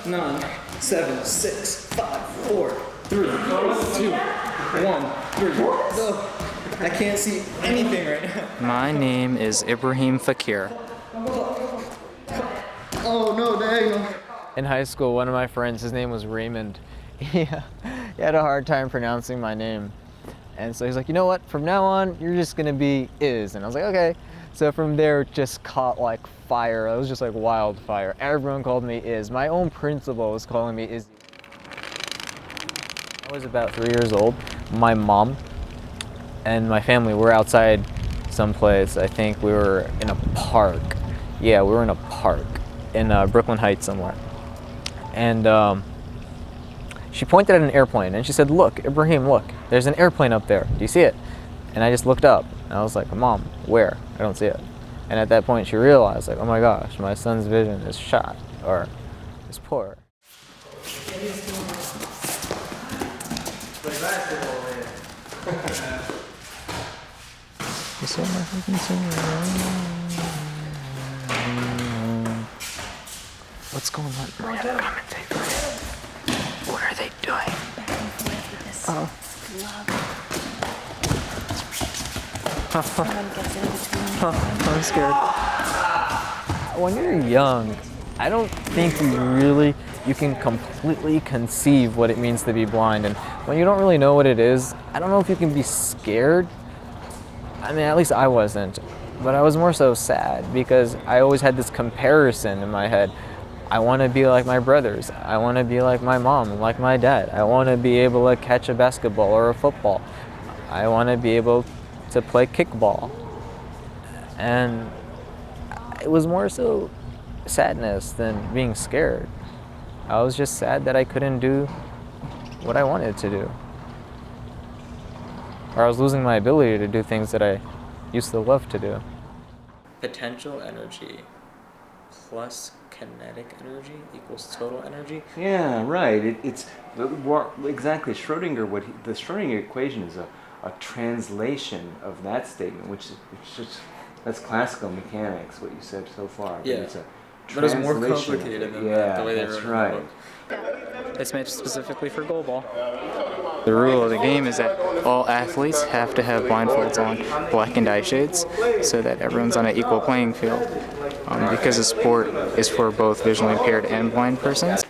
9, 7, 6, 5, 4, 3, 2, 1, 3. No, I can't see anything right now. My name is Ibrahim Fakir. Oh no, diagonal. In high school, one of my friends, his name was Raymond, he had a hard time pronouncing my name. And so he's like, you know what, from now on, you're just gonna be Iz. And I was like, okay. So from there, it just caught like fire. It was just like wildfire. Everyone called me Iz. My own principal was calling me Izzie. I was about 3 years old. My mom and my family were outside someplace. I think we were in a park. Yeah, we were in a park in Brooklyn Heights somewhere. And she pointed at an airplane and she said, look, Ibrahim, look, there's an airplane up there. Do you see it? And I just looked up and I was like, Mom, where? I don't see it. And at that point she realized, like, oh my gosh, my son's vision is shot or is poor. What's going on? We're gonna commentate for it. What are they doing? Oh. I'm scared. When you're young, I don't think you can completely conceive what it means to be blind. And when you don't really know what it is, I don't know if you can be scared. I mean, at least I wasn't. But I was more so sad because I always had this comparison in my head. I want to be like my brothers. I want to be like my mom and like my dad. I want to be able to catch a basketball or a football. I want to be able to play kickball. And it was more so sadness than being scared. I was just sad that I couldn't do what I wanted to do. Or I was losing my ability to do things that I used to love to do. Potential energy plus kinetic energy equals total energy. Yeah, right. It's exactly the Schrodinger equation is a translation of that statement, which just that's classical mechanics. What you said so far. Yeah, it's a but it's more translation complicated than yeah, the way they that's wrote it in right. the book. It's made specifically for goalball. The rule of the game is that all athletes have to have blindfolds on, black and eye shades, so that everyone's on an equal playing field. Because the sport is for both visually impaired and blind persons.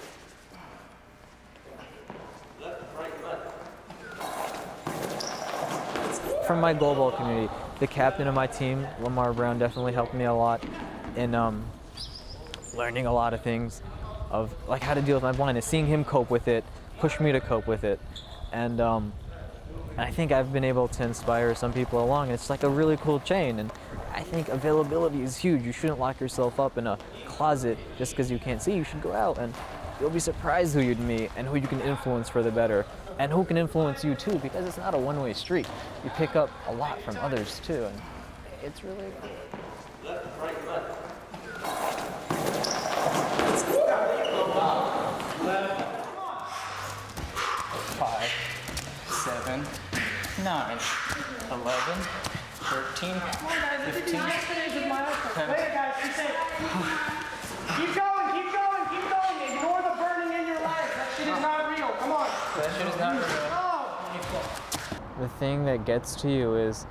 From my goalball community, the captain of my team, Lamar Brown, definitely helped me a lot in learning a lot of things of like how to deal with my blindness. Seeing him cope with it pushed me to cope with it, and I think I've been able to inspire some people along. And it's like a really cool chain, and I think availability is huge. You shouldn't lock yourself up in a closet just because you can't see. You should go out, and you'll be surprised who you'd meet and who you can influence for the better, and who can influence you too, because it's not a one-way street. You pick up a lot from others too, and it's really cool. 5, 7, 9, 11, 13, 15, 10. Keep going. Ignore the burning in your legs. That shit is not real. Come on. That shit is not real. The thing that gets to you is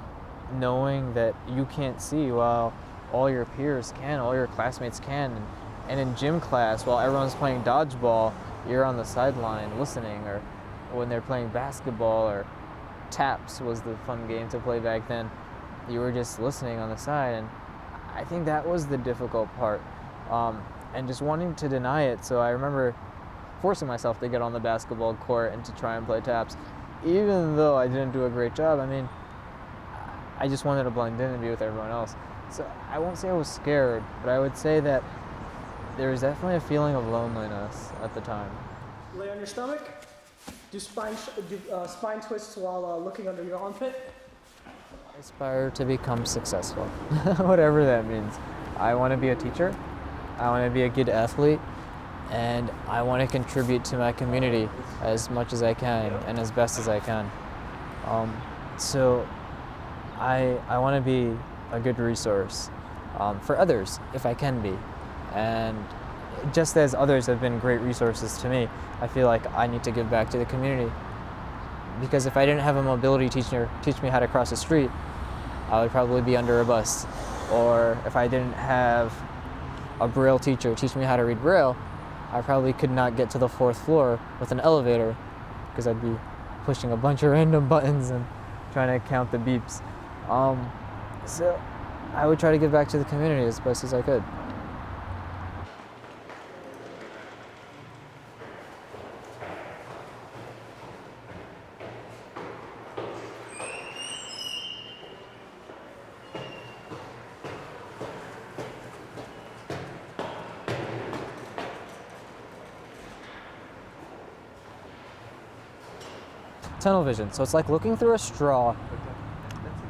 knowing that you can't see while all your peers can, all your classmates can. And in gym class, while everyone's playing dodgeball, you're on the sideline listening, or when they're playing basketball, or taps was the fun game to play back then, you were just listening on the side. And I think that was the difficult part, and just wanting to deny it. So I remember forcing myself to get on the basketball court and to try and play taps, even though I didn't do a great job. I mean, I just wanted to blend in and be with everyone else. So I won't say I was scared, but I would say that there was definitely a feeling of loneliness at the time. Lay on your stomach. Do spine twists while looking under your armpit. I aspire to become successful, whatever that means. I want to be a teacher. I want to be a good athlete. And I want to contribute to my community as much as I can and as best as I can. So I want to be a good resource for others if I can be. And just as others have been great resources to me, I feel like I need to give back to the community. Because if I didn't have a mobility teacher teach me how to cross the street, I would probably be under a bus. Or if I didn't have a Braille teacher teach me how to read Braille, I probably could not get to the 4th floor with an elevator because I'd be pushing a bunch of random buttons and trying to count the beeps. So I would try to give back to the community as best as I could. Tunnel vision. So it's like looking through a straw,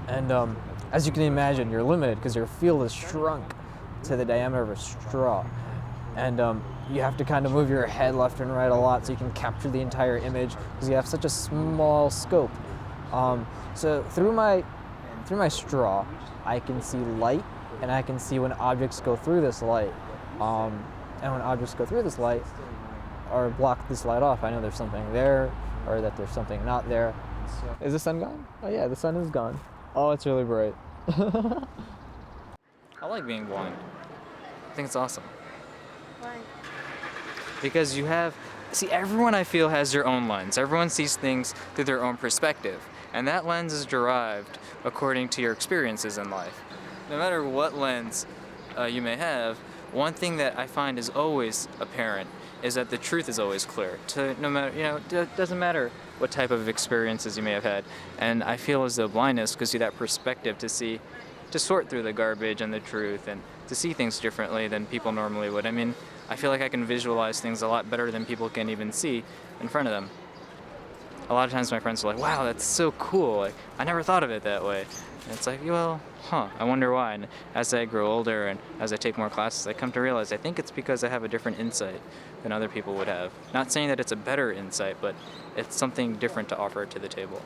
and as you can imagine, you're limited because your field is shrunk to the diameter of a straw, and you have to kind of move your head left and right a lot so you can capture the entire image because you have such a small scope. So through my straw, I can see light, and I can see when objects go through this light, and when objects go through this light or block this light off, I know there's something there, or that there's something not there. Is the sun gone? Oh yeah, the sun is gone. Oh, it's really bright. I like being blind. I think it's awesome. Why? Because everyone I feel has their own lens. Everyone sees things through their own perspective. And that lens is derived according to your experiences in life. No matter what lens you may have, one thing that I find is always apparent is that the truth is always clear. No matter, it doesn't matter what type of experiences you may have had. And I feel as though blindness gives you that perspective to sort through the garbage and the truth and to see things differently than people normally would. I mean, I feel like I can visualize things a lot better than people can even see in front of them. A lot of times my friends are like, wow, that's so cool. Like, I never thought of it that way. And it's like, well, I wonder why. And as I grow older and as I take more classes, I come to realize I think it's because I have a different insight than other people would have. Not saying that it's a better insight, but it's something different to offer to the table.